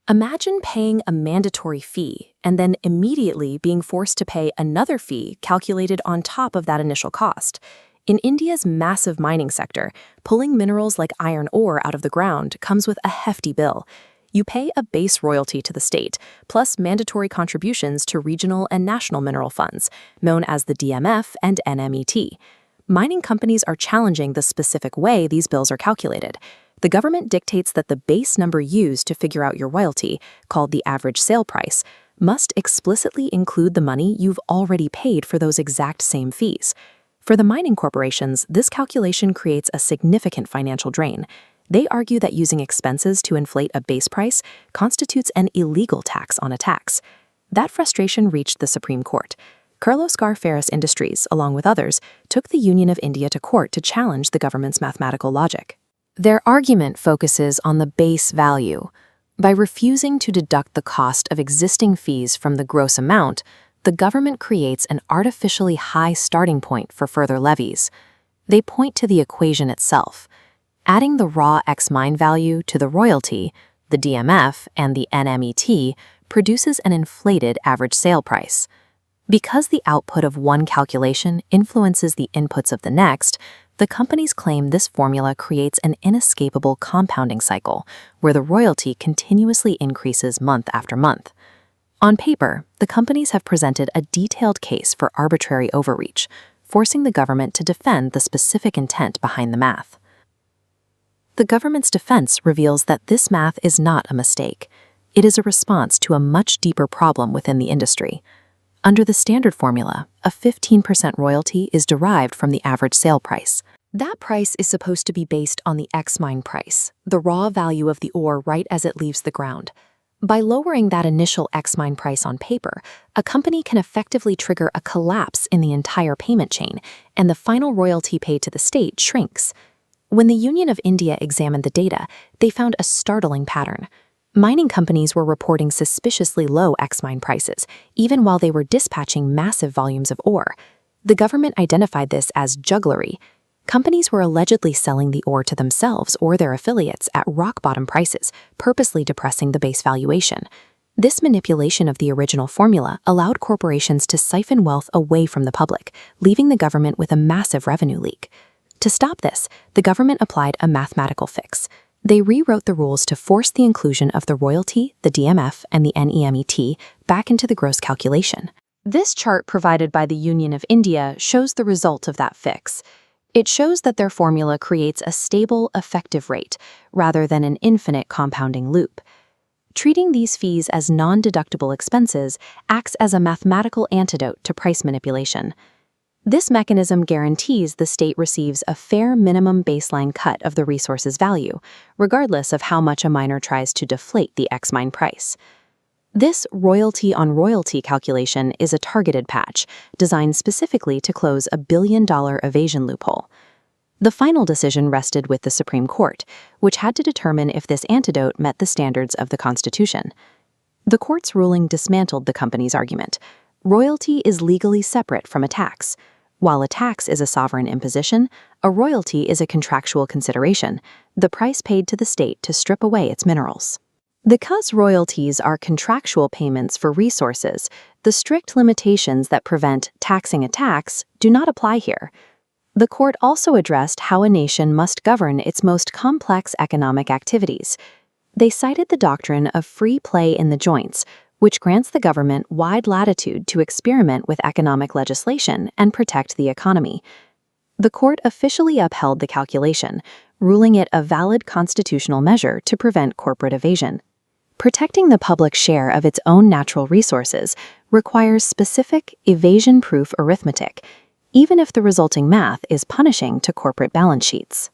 Imagine paying a mandatory fee and then immediately being forced to pay another fee calculated on top of that initial cost. In India's massive mining sector, pulling minerals like iron ore out of the ground comes with a hefty bill. You pay a base royalty to the state, plus mandatory contributions to regional and national mineral funds, known as the DMF and NMET. Mining companies are challenging the specific way these bills are calculated. The government dictates that the base number used to figure out your royalty, called the average sale price, must explicitly include the money you've already paid for those exact same fees. For the mining corporations, this calculation creates a significant financial drain. They argue that using expenses to inflate a base price constitutes an illegal tax on a tax. That frustration reached the Supreme Court. Kirloskar Ferrous Industries, along with others, took the Union of India to court to challenge the government's mathematical logic. Their argument focuses on the base value. By refusing to deduct the cost of existing fees from the gross amount, the government creates an artificially high starting point for further levies. They point to the equation itself. Adding the raw ex-mine value to the royalty, the DMF, and the NMET produces an inflated average sale price. Because the output of one calculation influences the inputs of the next, the companies claim this formula creates an inescapable compounding cycle where the royalty continuously increases month after month. On paper, the companies have presented a detailed case for arbitrary overreach, forcing the government to defend the specific intent behind the math. The government's defense reveals that this math is not a mistake. It is a response to a much deeper problem within the industry. Under the standard formula, a 15% royalty is derived from the average sale price. That price is supposed to be based on the ex-mine price, the raw value of the ore right as it leaves the ground. By lowering that initial ex-mine price on paper, a company can effectively trigger a collapse in the entire payment chain, and the final royalty paid to the state shrinks. When the Union of India examined the data, they found a startling pattern. Mining companies were reporting suspiciously low ex-mine prices, even while they were dispatching massive volumes of ore. The government identified this as jugglery. Companies were allegedly selling the ore to themselves or their affiliates at rock-bottom prices, purposely depressing the base valuation. This manipulation of the original formula allowed corporations to siphon wealth away from the public, leaving the government with a massive revenue leak. To stop this, the government applied a mathematical fix. They rewrote the rules to force the inclusion of the royalty, the DMF, and the NEMET back into the gross calculation. This chart provided by the Union of India shows the result of that fix. It shows that their formula creates a stable, effective rate, rather than an infinite compounding loop. Treating these fees as non-deductible expenses acts as a mathematical antidote to price manipulation. This mechanism guarantees the state receives a fair minimum baseline cut of the resource's value, regardless of how much a miner tries to deflate the ex-mine price. This royalty-on-royalty calculation is a targeted patch, designed specifically to close a billion-dollar evasion loophole. The final decision rested with the Supreme Court, which had to determine if this antidote met the standards of the Constitution. The court's ruling dismantled the company's argument. Royalty is legally separate from a tax. While a tax is a sovereign imposition, a royalty is a contractual consideration, the price paid to the state to strip away its minerals. Because royalties are contractual payments for resources, the strict limitations that prevent taxing a tax do not apply here. The court also addressed how a nation must govern its most complex economic activities. They cited the doctrine of free play in the joints, which grants the government wide latitude to experiment with economic legislation and protect the economy. The court officially upheld the calculation, ruling it a valid constitutional measure to prevent corporate evasion. Protecting the public share of its own natural resources requires specific, evasion-proof arithmetic, even if the resulting math is punishing to corporate balance sheets.